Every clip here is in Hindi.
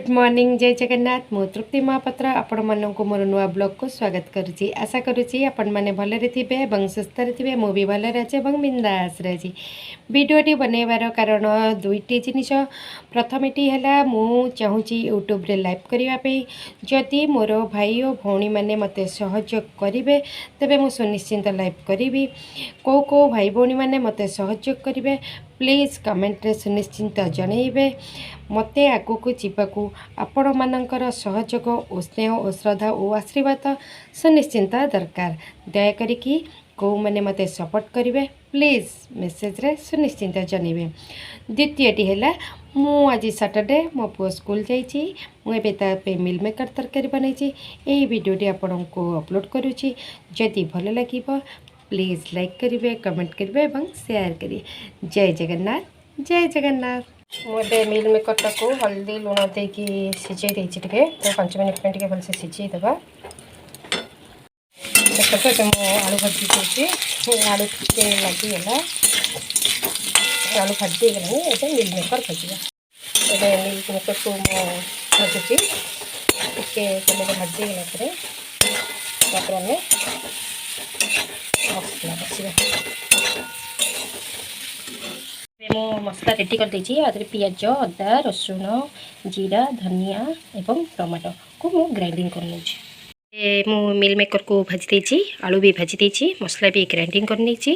गुड मॉर्निंग जय जगन्नाथ मु तृप्ति महापात्र आपण मानक मोर नुआ ब्लॉग को स्वागत करुच्ची आशा करुच्ची आपण मैंने भलरे थे और सुस्थ थे मु भी भलरे अच्छे और बिंदास रही वीडियोटी बनैबार कारण दुईटी जिनिस प्रथमटी है मु चाहूँगी यूट्यूब रे लाइव करने जदि मोर भाई और भौणी मैंने मते सहयोग करेंगे तेरे मुझे सुनिश्चिंत लाइव करी कौ भाई भौणी मैंने मते सहयोग करेंगे प्लीज कमेंट रे सुनिश्चिंत जनइबे मते आगु को जीवाकू आपण मानकर सहयोग और स्नेह और श्रद्धा और आशीर्वाद सुनिश्चिंत दरकार दयाकोरी कौ मैंने मते सपोर्ट करेंगे प्लीज मेसेज रे सुनिश्चिंत जनइबे। द्वितीयटी है मु आज सैटरडे मो पुओ स्कूल जाइए मुझे मिल मेकर तरकारी बनई यही वीडियोटी आपण को अपलोड करुच्ची जदि भल लगे प्लीज लाइक करेंगे कमेंट करेंगे और शेयर करिए। जय जगन्नाथ जय जगन्नाथ। मुझे मिल मेकर को हल्दी लुण देकी सिझे देती तो 5 मिनट में भलसे सिझेदेवा देखते आलू भाजी देती आलू टे लगिगला आलू भाजीगला ये मिल मेकर भाजा ए मिल मेकर को भाजुची टे तेल भाजीगला आम मसला बसिया मो मसला रेडी कर देछि आदि पियाज अदा रसुण जीरा धनिया एवं टमाटो को मु ग्राइंडिंग कर नउछि मु मिल मेकर को भाजी देछि आलू भी भाजी देछि मसला भी ग्राइंडिंग कर नेछि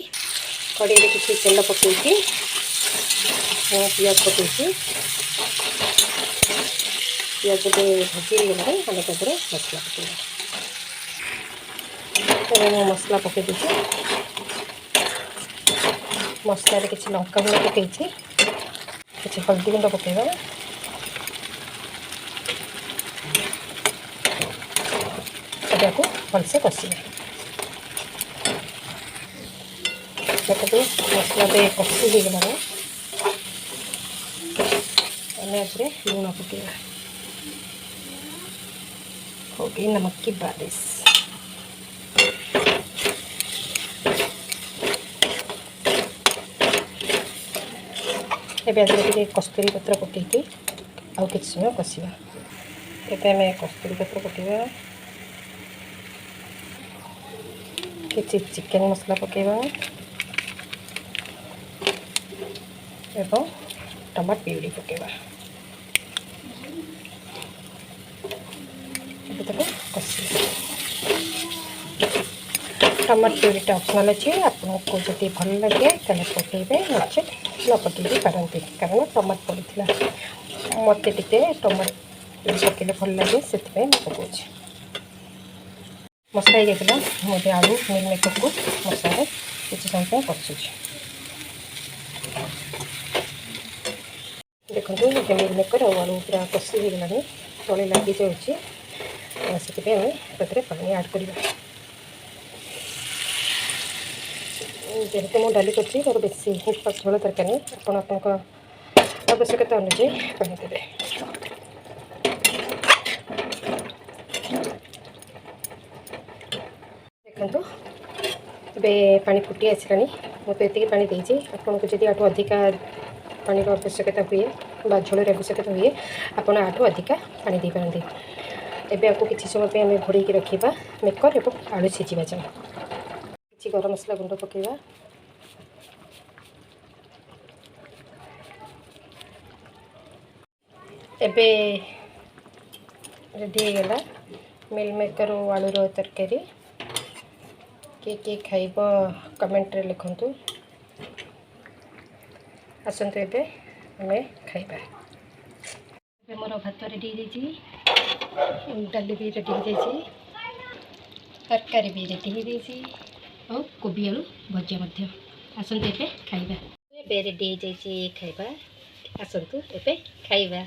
कड़े रे किछि तेल पकेछि मु पियाज पकेछि पियाज दे भाजी गले हम तबरे मसला पकेछि तो मसला पके देछि मसला रे किछि लंका गुंड पकेछि किछि हल्दी गुंड पकेबा को भलसे कषिबा देखो मसला दे कषि हो गला लुण पकेबा हो गई नमक की बारिश ए कस्तूरी पत्र पकईकि आउ कि समय कषा एमें कस्तूरी पत्र पकेबा कि चिकेन मसला पकेबा एवं टमाटो प्यूरी पकेबा कषा टमाटो प्यूरीटा ऑप्शनल अच्छे आपको जब भल लगे तेल पकेबे नचे न पकई पारती कारण टमाटो पड़ा मत टमाटो पकड़े भल लगे से पकाऊँ मसला हो जाता मुझे आलू मिल मेकर को मसला किसी समय कषुची देखो मुझे मिल मेकर और आलू पूरा कषि हो गलानी तले लगी जाऊँगी से पानी ऐड करवा जेहेतु मुझे डाली कर मोर बेसी झोल दरकार नहीं आप आवश्यकता अनुଯାयी पानी देवे देखो ए पानी फुटी आसलानी मुझे ये पानी देती आपको जब आठ अधिका पानी आवश्यकता हुए झोल आवश्यकता हुए आपड़ आठ अधिका पानी दे पारती एवं आपको किसी समय आम घोड़े रखा मेकर और आलू सीझा जाए कि गरम मसला गुंड पकेबा एबे रेडी होगा मिल मेकर आलूर तरकारी किए खाइब कमेंट रे लिखंतु आसंतु एबे हमें खाइबा मोर भात रेडी हो डाली भी रेडी हो तरकारी भी रेडी हो और कोबी आलू भजा मध्य आसंतु एबे खाइबा एबे रेडी हो खाइबा आसंतु एबे खाइबा।